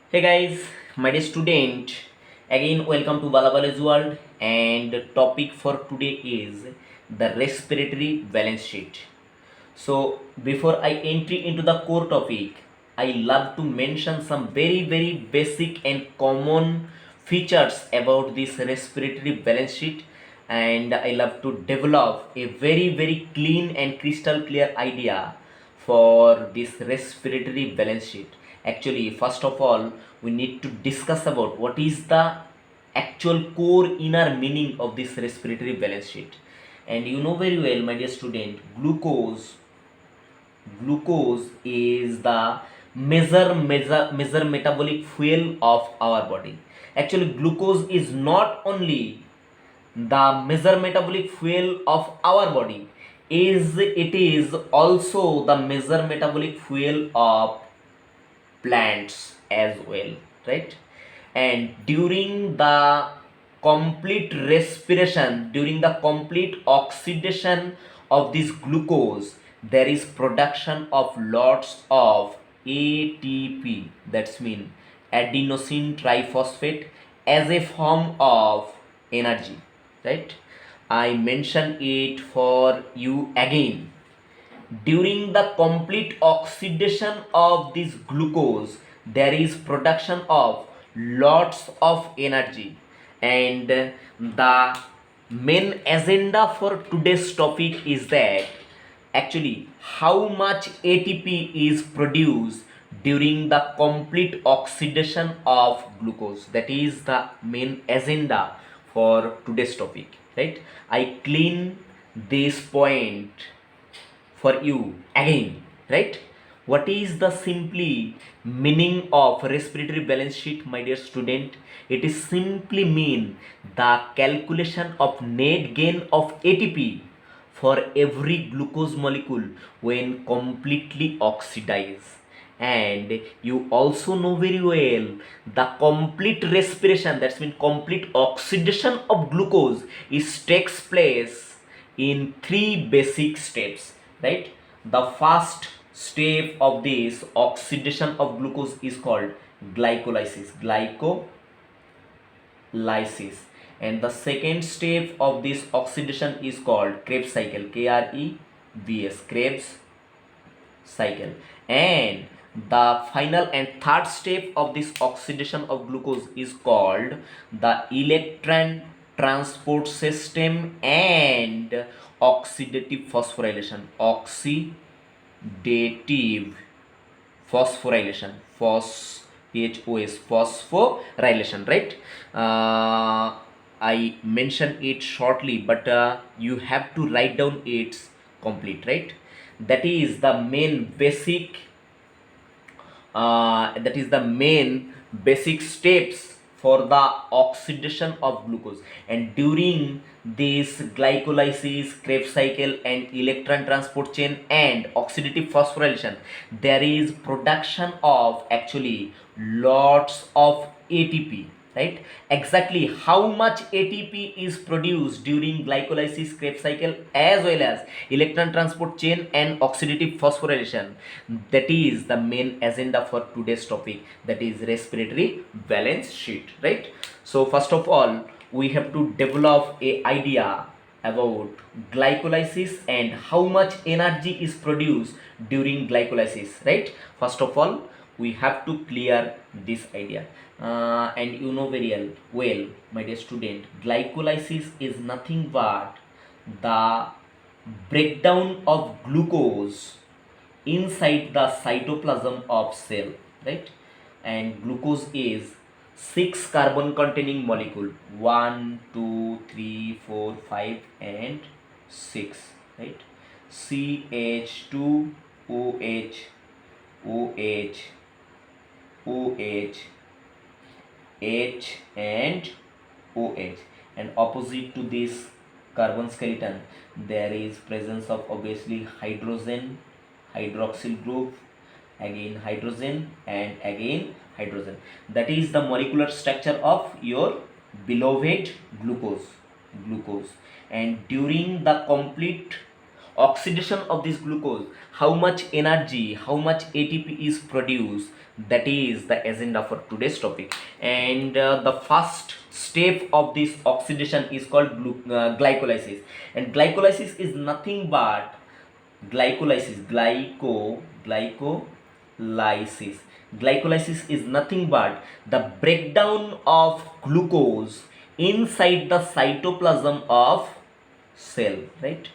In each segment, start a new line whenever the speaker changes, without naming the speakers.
Hey guys, my dear student, again welcome to BalaBiologyWorld, and the topic for today is the respiratory balance sheet. So before I enter into the core topic, I love to mention some very basic and common features about this respiratory balance sheet, and I love to develop a very clean and crystal clear idea for this respiratory balance sheet. Actually, first of all, we need to discuss about what is the actual core inner meaning of this respiratory balance sheet. And you know very well, my dear student, glucose is the major metabolic fuel of our body. Actually, glucose is not only the major metabolic fuel of our body, it is also the major metabolic fuel of plants as well, right? And during the complete oxidation of this glucose, there is production of lots of ATP, that's mean adenosine triphosphate, as a form of energy, right? I mention it for you again. During the complete oxidation of this glucose, there is production of lots of energy, and the main agenda for today's topic is that actually how much ATP is produced during the complete oxidation of glucose. That is the main agenda for today's topic, right? I clean this point for you again, right? What is the simply meaning of respiratory balance sheet, my dear student? It is simply mean the calculation of net gain of ATP for every glucose molecule when completely oxidized. And you also know very well the complete respiration, that's mean complete oxidation of glucose, is takes place in three basic steps, right? The first step of this oxidation of glucose is called glycolysis, and the second step of this oxidation is called Krebs cycle, Krebs, Krebs cycle. And the final and third step of this oxidation of glucose is called the electron transport system and oxidative phosphorylation, phosphorylation, right? I mentioned it shortly, but you have to write down its complete, right? That is the main basic steps for the oxidation of glucose. And during this glycolysis, Krebs cycle, and electron transport chain and oxidative phosphorylation, there is production of actually lots of ATP, right? Exactly how much ATP is produced during glycolysis, Krebs cycle, as well as electron transport chain and oxidative phosphorylation, that is the main agenda for today's topic, that is respiratory balance sheet, right? So first of all, we have to develop a idea about glycolysis and how much energy is produced during glycolysis, right? First of all, we have to clear this idea. And you know very well, my dear student, glycolysis is nothing but the breakdown of glucose inside the cytoplasm of cell, right? And glucose is 6 carbon containing molecule, 1 2 3 4 5 and 6, right? CH2OH, OH, OH, H and OH. And opposite to this carbon skeleton, there is presence of obviously hydrogen, hydroxyl group, again hydrogen, and again hydrogen. That is the molecular structure of your beloved glucose. And during the complete oxidation of this glucose, how much energy, how much ATP is produced, that is the agenda for today's topic. And the first step of this oxidation is called glycolysis. And glycolysis is nothing but glycolysis. Glycolysis is nothing but the breakdown of glucose inside the cytoplasm of cell, right?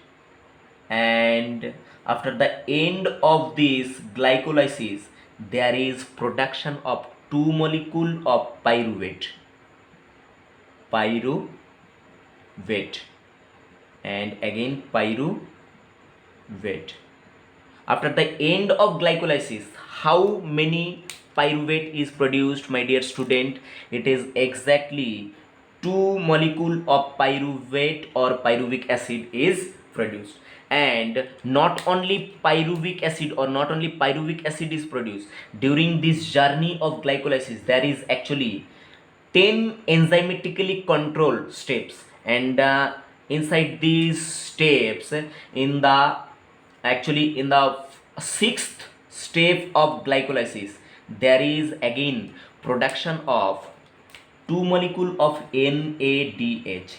And after the end of this glycolysis, there is production of two molecule of pyruvate, and again pyruvate. After the end of glycolysis, how many pyruvate is produced, my dear student? It is exactly 2 molecule of pyruvate or pyruvic acid is produced. And not only pyruvic acid or not only pyruvic acid is produced, during this journey of glycolysis there is actually 10 enzymatically controlled steps. And inside these steps, in the sixth step of glycolysis, there is again production of two molecule of NADH.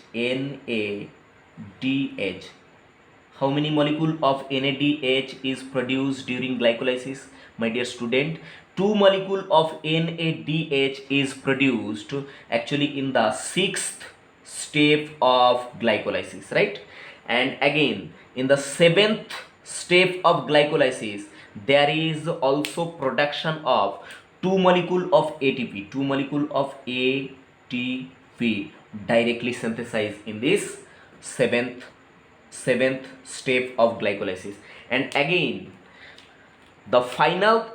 How many molecule of NADH is produced during glycolysis, my dear student? Two molecule of NADH is produced actually in the sixth step of glycolysis, right? And again in the seventh step of glycolysis, there is also production of two molecule of ATP, directly synthesized in this seventh step of glycolysis. And again the final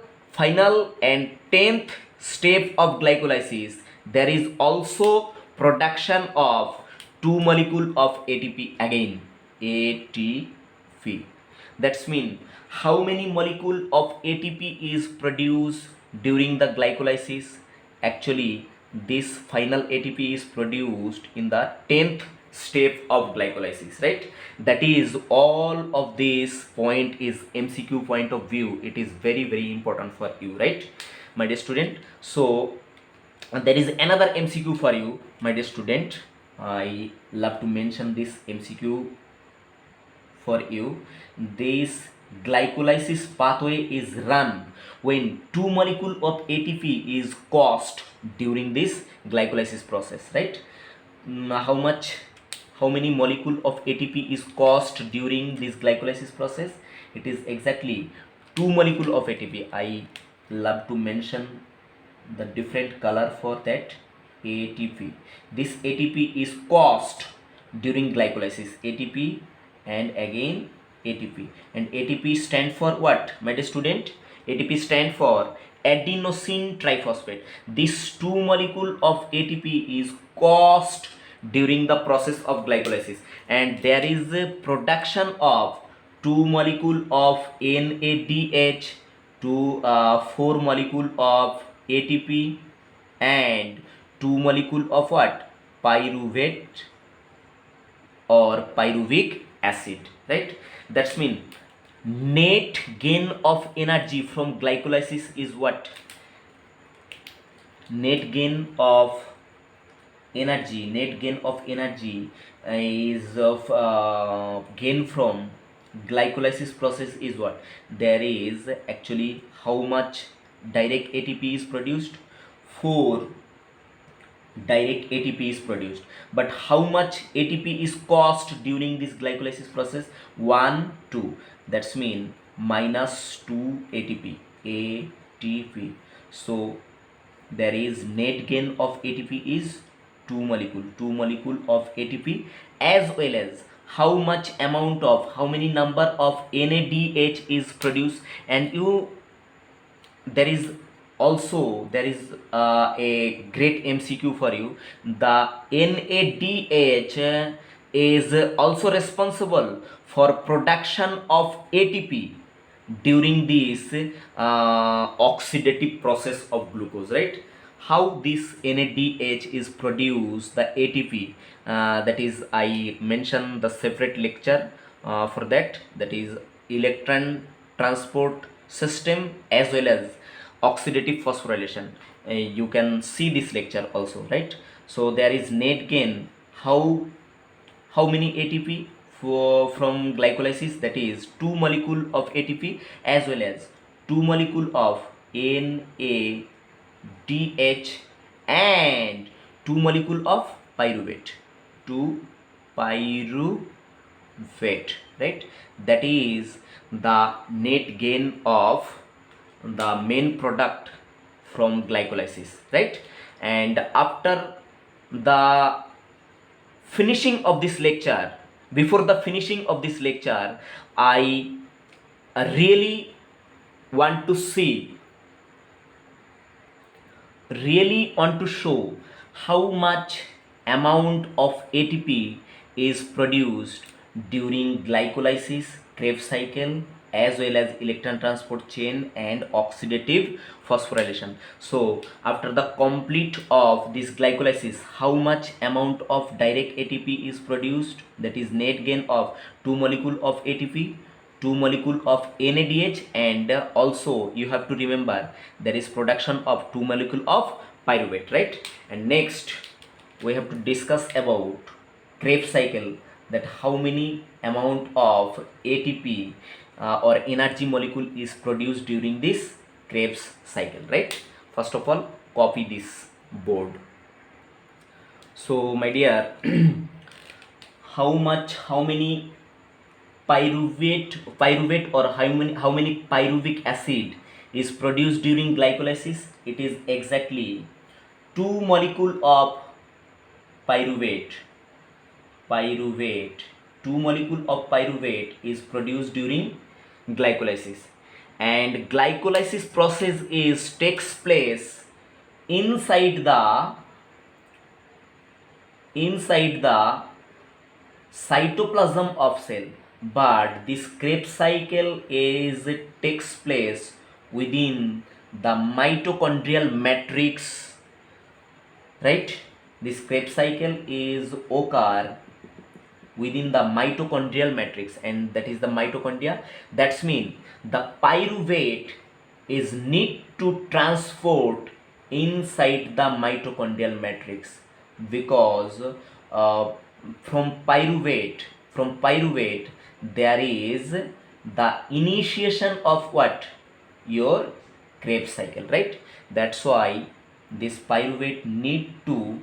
and 10th step of glycolysis, there is also production of two molecule of ATP, again ATP. That's mean how many molecule of ATP is produced during the glycolysis? Actually this final ATP is produced in the 10th step of glycolysis, right? That is, all of this point is MCQ point of view. It is very very important for you, right, my dear student? So there is another MCQ for you, my dear student. I love to mention this MCQ for you. This glycolysis pathway is run when two molecule of ATP is caused during this glycolysis process, right? How many molecule of ATP is caused during this glycolysis process? It is exactly 2 molecule of ATP. I love to mention the different color for that. ATP. This ATP is caused during glycolysis. ATP and again ATP. And ATP stand for what, my dear student? ATP stand for adenosine triphosphate. This 2 molecule of ATP is caused during the process of glycolysis, and there is a production of 2 molecule of NADH to 4 molecule of ATP and 2 molecule of what? Pyruvate or pyruvic acid, right? That's mean net gain of energy from glycolysis is what? Net gain of energy is of gain from glycolysis process is what? There is actually how much direct ATP is produced? 4 direct ATP is produced. But how much ATP is caused during this glycolysis process? 1 2. That's mean minus 2 ATP. So there is net gain of ATP is 2 molecule of ATP, as well as how much amount of, how many number of NADH is produced. And there is a great MCQ for you. The NADH is also responsible for production of ATP during this oxidative process of glucose, right? How this NADH is produced, the ATP, that is I mentioned the separate lecture for that is electron transport system as well as oxidative phosphorylation. You can see this lecture also, right? So there is net gain. How many ATP from glycolysis? That is 2 molecule of ATP as well as 2 molecule of NADH and 2 molecule of pyruvate. 2 pyruvate, right? That is the net gain of the main product from glycolysis, right? And after the finishing of this lecture, before the finishing of this lecture, I really want to show how much amount of ATP is produced during glycolysis, Krebs cycle, as well as electron transport chain and oxidative phosphorylation. So after the complete of this glycolysis, how much amount of direct ATP is produced? That is net gain of 2 molecule of ATP, 2 molecule of NADH, and also you have to remember there is production of 2 molecule of pyruvate, right? And next we have to discuss about Krebs cycle, that how many amount of ATP or energy molecule is produced during this Krebs cycle, right? First of all, copy this board. So my dear, how many pyruvate or how many pyruvic acid is produced during glycolysis? It is exactly 2 molecule of pyruvate. 2 molecule of pyruvate is produced during glycolysis, and glycolysis process takes place inside the cytoplasm of cell, but this Krebs cycle takes place within the mitochondrial matrix, right? This Krebs cycle is occur within the mitochondrial matrix, and that is the mitochondria. That's mean the pyruvate is need to transport inside the mitochondrial matrix, because from pyruvate there is the initiation of what? Your Krebs cycle, right? That's why this pyruvate need to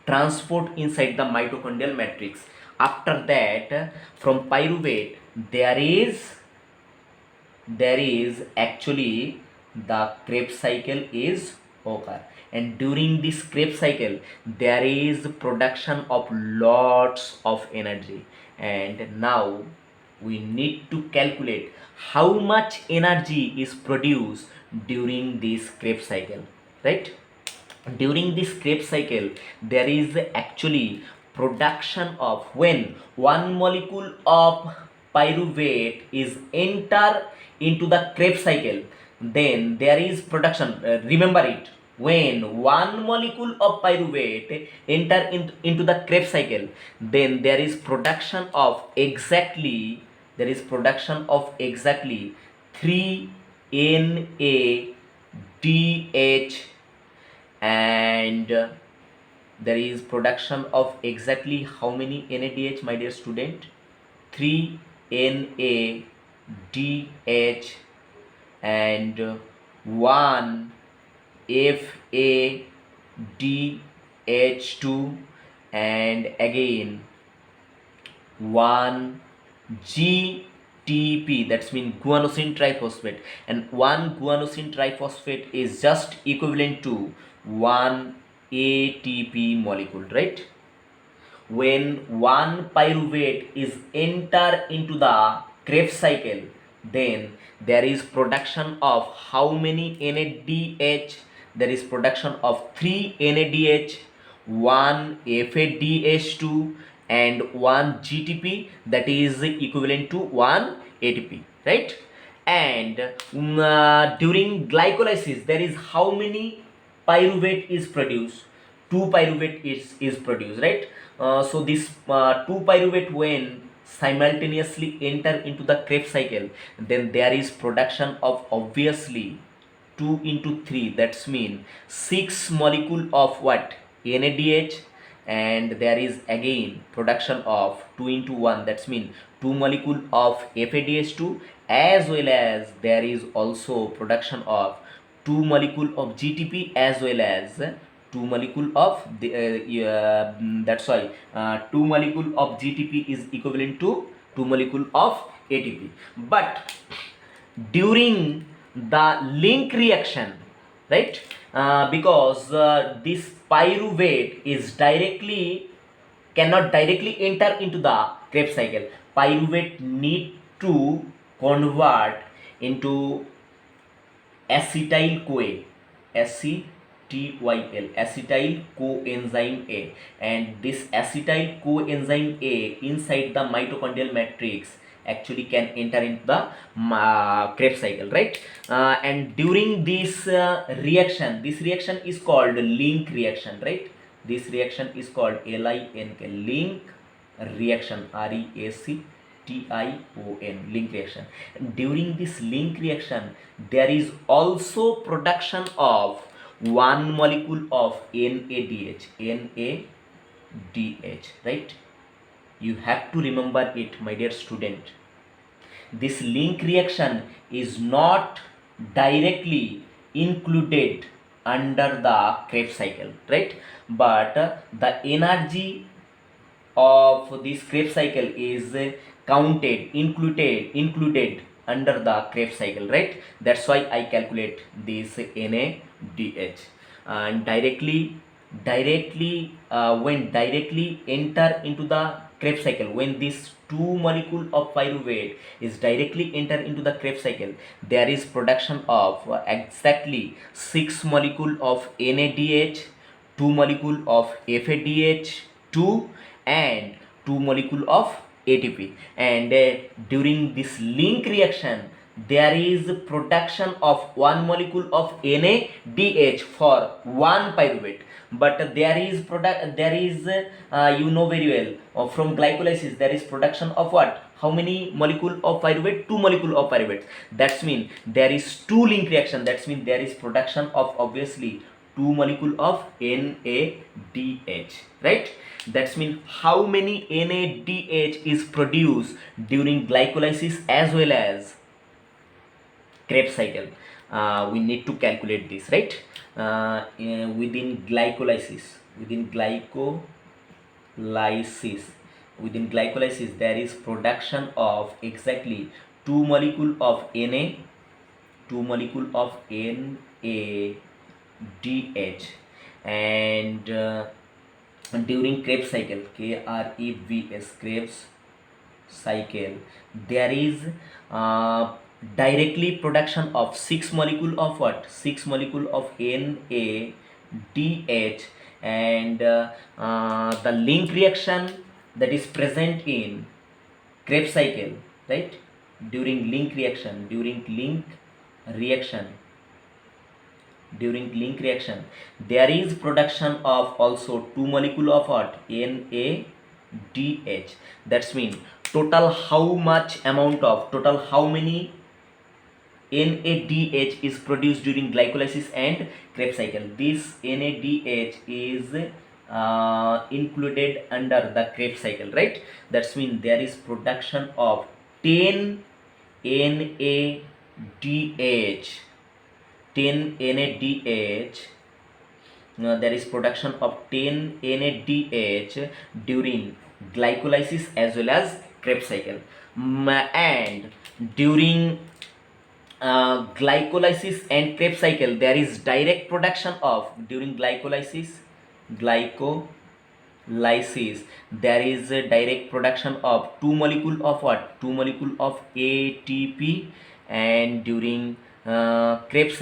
transport inside the mitochondrial matrix. After that, from pyruvate there is actually the Krebs cycle is occur, and during this Krebs cycle there is production of lots of energy. And now we need to calculate how much energy is produced during this Krebs cycle, right? During this Krebs cycle there is actually production of, when 1 molecule of pyruvate is enter into the Krebs cycle, then there is production, remember it, when 1 molecule of pyruvate enter into the Krebs cycle, then there is production of exactly 3 NADH, and there is production of exactly how many NADH, my dear student? 3 NADH and 1 FADH2, and again 1 GTP, that's mean guanosine triphosphate, and 1 guanosine triphosphate is just equivalent to 1 ATP molecule, right? When 1 pyruvate is enter into the Krebs cycle, then there is production of how many NADH? There is production of 3 NADH, 1 FADH2 and 1 GTP, that is equivalent to 1 ATP, right? And during glycolysis there is how many pyruvate is produced? 2 pyruvate is produced, right? So this 2 pyruvate when simultaneously enter into the Krebs cycle, then there is production of obviously 2 into 3, that's mean 6 molecule of what, NADH, and there is again production of 2 into 1, that's mean 2 molecule of FADH2, as well as there is also production of 2 molecule of GTP, as well as 2 molecule of the that's why 2 molecule of GTP is equivalent to 2 molecule of ATP. But during the link reaction, right, because this pyruvate is directly cannot directly enter into the Krebs cycle. Pyruvate need to convert into acetyl CoA, acetyl, acetyl coenzyme A, and this acetyl coenzyme A inside the mitochondrial matrix actually can enter into the Krebs cycle, right? And during this this reaction is called link reaction, right? This reaction is called LINK, link reaction, REACTION, link reaction. During this link reaction, there is also production of one molecule of NADH, right? You have to remember it, my dear student. This link reaction is not directly included under the Krebs cycle, right? But the energy of this Krebs cycle is included under the Krebs cycle, right? That's why I calculate this NADH, and when directly enter into the Krebs cycle, when this 2 molecule of pyruvate is directly enter into the Krebs cycle, there is production of exactly 6 molecule of NADH, 2 molecule of FADH2, and 2 molecule of ATP. And during this link reaction, there is production of 1 molecule of NADH for 1 pyruvate. But there is you know very well, from glycolysis there is production of what, how many molecule of pyruvate, 2 molecule of pyruvate. That's mean there is 2 link reaction, that's mean there is production of obviously 2 molecule of NADH, right? That's mean how many NADH is produced during glycolysis as well as Krebs cycle. We need to calculate this, right? Within glycolysis, there is production of exactly 2 molecule of Na, 2 molecule of NADH, and during Krebs cycle, Krebs cycle, there is directly production of 6 molecule of what, 6 molecule of NADH, and the link reaction that is present in Krebs cycle, right? During link reaction, there is production of also 2 molecule of what, NADH. That's mean total how many NADH is produced during glycolysis and Krebs cycle. This NADH is included under the Krebs cycle, right? That's mean there is production of 10 NADH, 10 NADH. There is production of 10 NADH during glycolysis as well as Krebs cycle. And during glycolysis and Krebs cycle, there is direct production of, during glycolysis, there is a direct production of 2 molecule of what, 2 molecule of ATP, and during Krebs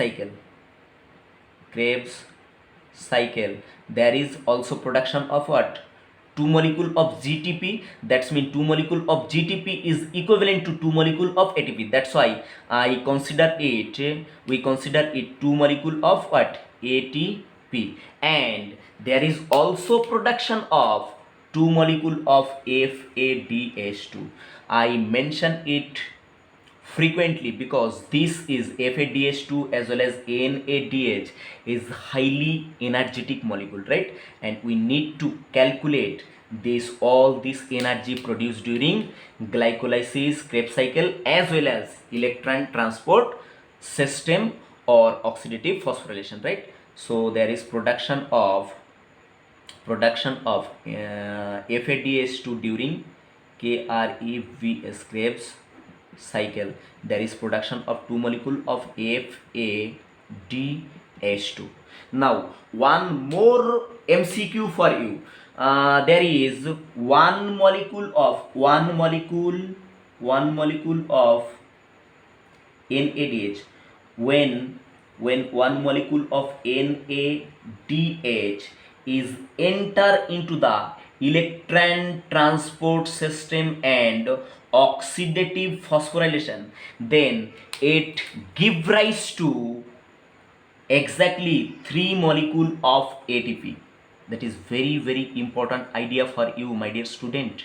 cycle, there is also production of what, 2 molecule of GTP. That's mean 2 molecule of GTP is equivalent to 2 molecule of ATP. That's why we consider it 2 molecule of what, ATP. And there is also production of 2 molecule of FADH2. I mention it frequently because this is FADH2 as well as NADH is highly energetic molecule, right? And we need to calculate all this energy produced during glycolysis, Krebs cycle, as well as electron transport system or oxidative phosphorylation, right? So there is production of FADH2 during KREVS, Krebs cycle. There is production of 2 molecule of FADH2. Now one more MCQ for you. There is one molecule of NADH. When one molecule of NADH is enter into the electron transport system and oxidative phosphorylation, then it give rise to exactly 3 molecule of ATP. That is very important idea for you, my dear student.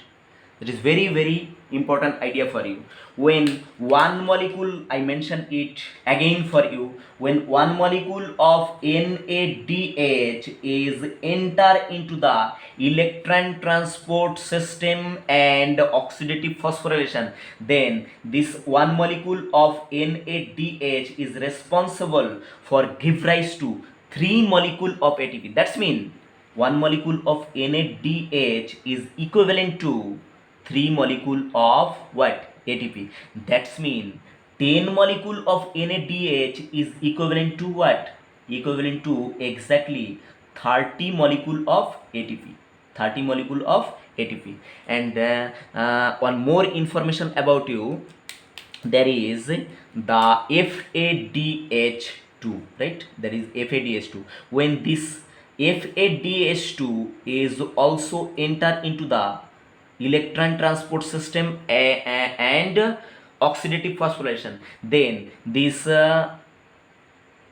That is very important idea for you. When one molecule, I mention it again for you, when one molecule of NADH is enter into the electron transport system and oxidative phosphorylation, then this one molecule of NADH is responsible for give rise to 3 molecule of ATP. That's mean one molecule of NADH is equivalent to 3 molecule of what? ATP. That's mean 10 molecule of NADH is equivalent to what? Equivalent to exactly 30 molecule of ATP. 30 molecule of ATP. And one more information about you. There is the FADH2, right? There is FADH2. When this FADH2 is also enter into the electron transport system and oxidative phosphorylation, then this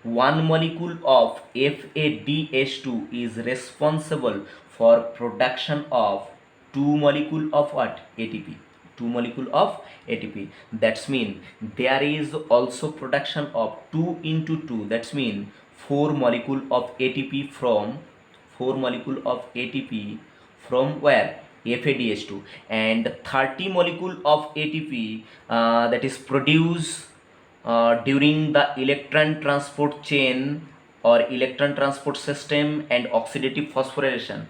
one molecule of FADH2 is responsible for production of 2 molecule of what? ATP. 2 molecule of ATP. That's mean there is also production of 2 into 2. That's mean 4 molecule of ATP from where? FADH2. And 30 molecule of ATP that is produced during the electron transport chain or electron transport system and oxidative phosphorylation.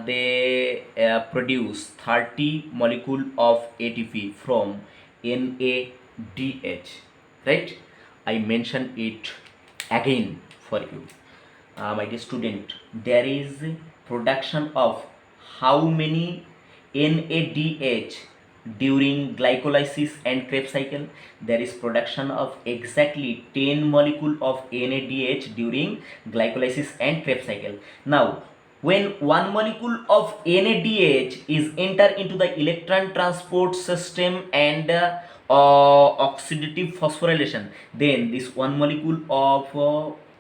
They produce 30 molecule of ATP from NADH, right? I mention it again for you, my dear student. There is production of how many NADH during glycolysis and Krebs cycle? There is production of exactly 10 molecule of NADH during glycolysis and Krebs cycle. Now when one molecule of NADH is enter into the electron transport system and oxidative phosphorylation, then this one molecule of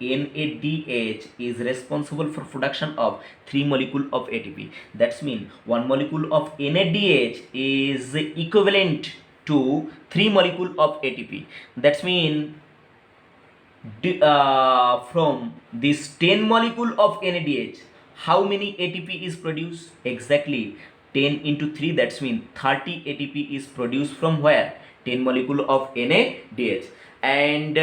NADH is responsible for production of 3 molecule of ATP. That's mean 1 molecule of NADH is equivalent to 3 molecule of ATP. That's mean from this 10 molecule of NADH, how many ATP is produced? Exactly 10 into 3, that's mean 30 ATP is produced from where? 10 molecule of NADH. And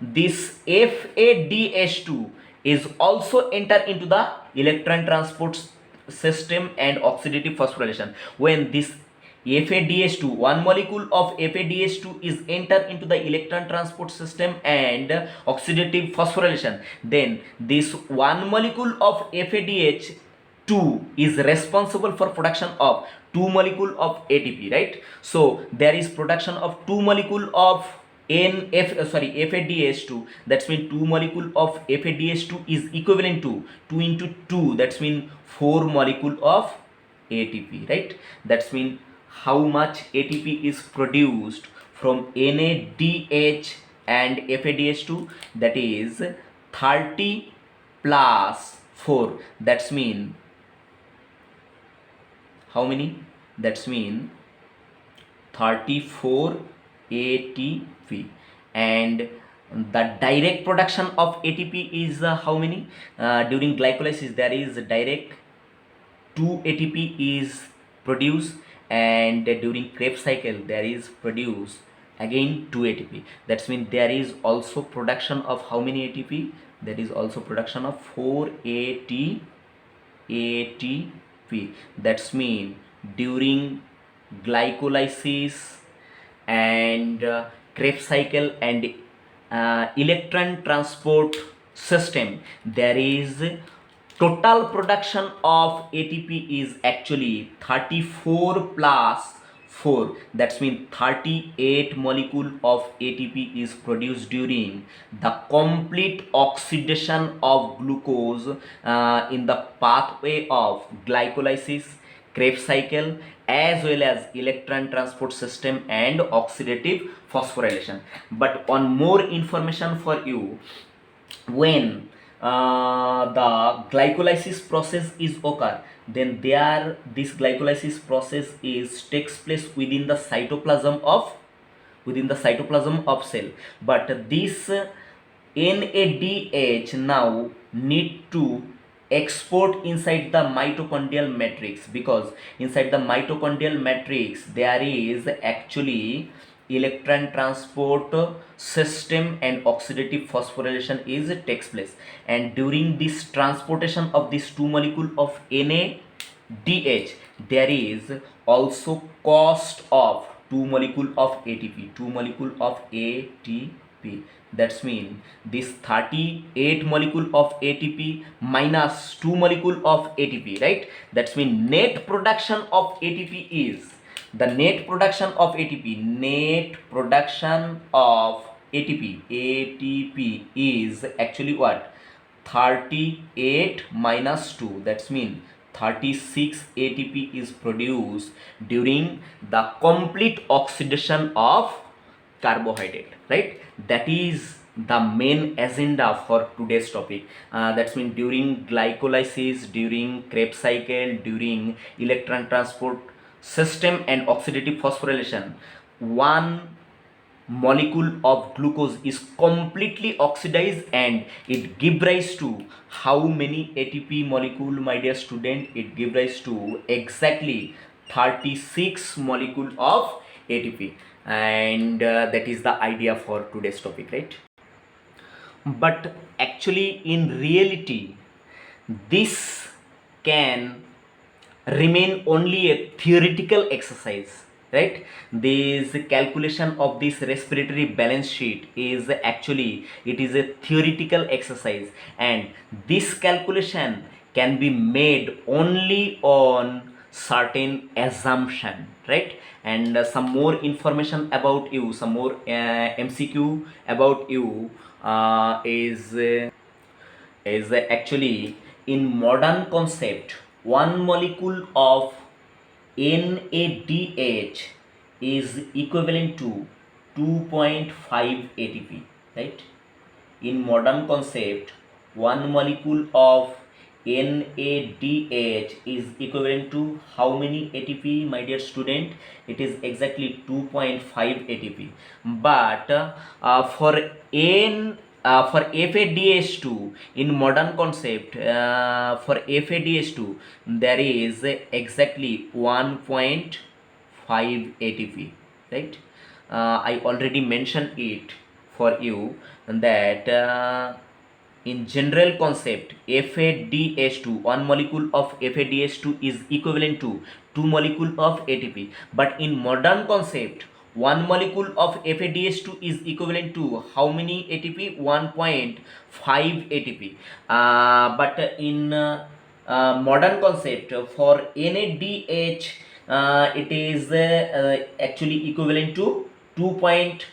this FADH2 is also enter into the electron transport system and oxidative phosphorylation. When this FADH2, one molecule of FADH2 is enter into the electron transport system and oxidative phosphorylation, then this one molecule of FADH2 is responsible for production of 2 molecule of ATP, right? So there is production of 2 molecule of FADH2. That's mean 2 molecule of FADH2 is equivalent to 2 into 2. That's mean 4 molecule of ATP, right? That's mean how much ATP is produced from NADH and FADH2? That is 30 plus 4. That's mean how many? That's mean 34 ATP. And the direct production of ATP is how many? During glycolysis there is direct 2 ATP is produced, and during Krebs cycle there is produced again 2 ATP. That means there is also production of how many ATP? There is also production of 4 ATP. That's mean during glycolysis and Krebs cycle and electron transport system, there is total production of ATP is actually 34 plus 4. That's mean 38 molecule of ATP is produced during the complete oxidation of glucose in the pathway of glycolysis, Krebs cycle, as well as electron transport system and oxidative phosphorylation. But on more information for you, when the glycolysis process is occur, then this glycolysis process is takes place within the cytoplasm of cell. But this NADH now need to export inside the mitochondrial matrix, because inside the mitochondrial matrix there is actually electron transport system and oxidative phosphorylation is takes place. And during this transportation of these two molecule of NADH, there is also cost of 2 molecule of ATP. That's mean this 38 molecule of ATP minus 2 molecule of ATP, right? That's mean net production of ATP is the net production of ATP is actually what? 38 minus 2. That's mean 36 ATP is produced during the complete oxidation of carbohydrate, right? That is the main agenda for today's topic. That's mean during glycolysis, during Krebs cycle, during electron transport system and oxidative phosphorylation, one molecule of glucose is completely oxidized and it give rise to how many ATP molecule, my dear student? It give rise to exactly 36 molecule of ATP. And that is the idea for today's topic, right? But actually in reality this can remain only a theoretical exercise, right? This calculation of this respiratory balance sheet is actually, it is a theoretical exercise, and this calculation can be made only on certain assumption, right? And some more information about you, some more MCQ about you is actually in modern concept, one molecule of NADH is equivalent to 2.5 ATP, right? In modern concept, one molecule of NADH is equivalent to how many ATP, my dear student? It is exactly 2.5 ATP. But for FADH2 in modern concept, for FADH2 there is exactly 1.5 ATP, right? I already mentioned it for you that in general concept, FADH2, one molecule of FADH2 is equivalent to 2 molecule of ATP. But in modern concept, one molecule of FADH2 is equivalent to how many ATP? 1.5 ATP. But in modern concept for NADH, it is actually equivalent to 2.5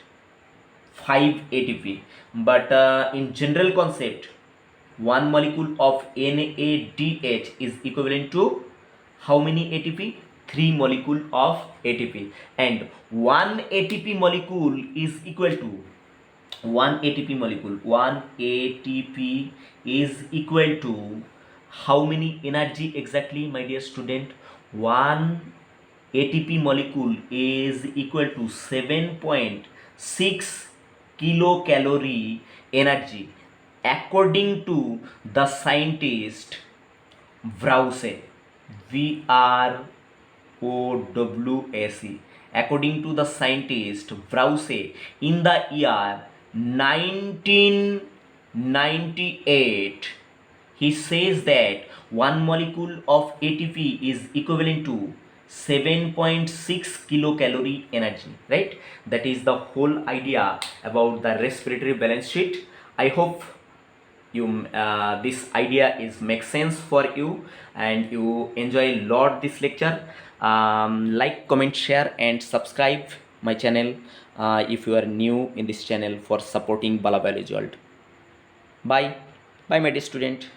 ATP. But in general concept, one molecule of NADH is equivalent to how many ATP? 3 molecule of ATP. And one ATP molecule is equal to one ATP is equal to how many energy exactly, my dear student? one ATP molecule is equal to 7.6 kilocalorie energy according to the scientist Vrause, Vrowse, according to the scientist Vrause, in the year 1998, he says that one molecule of ATP is equivalent to 7.6 kilocalorie energy, right? That is the whole idea about the respiratory balance sheet. I hope this idea is makes sense for you and you enjoy a lot this lecture. Like, comment, share and subscribe my channel if you are new in this channel, for supporting BalaBiology World. Bye my dear student.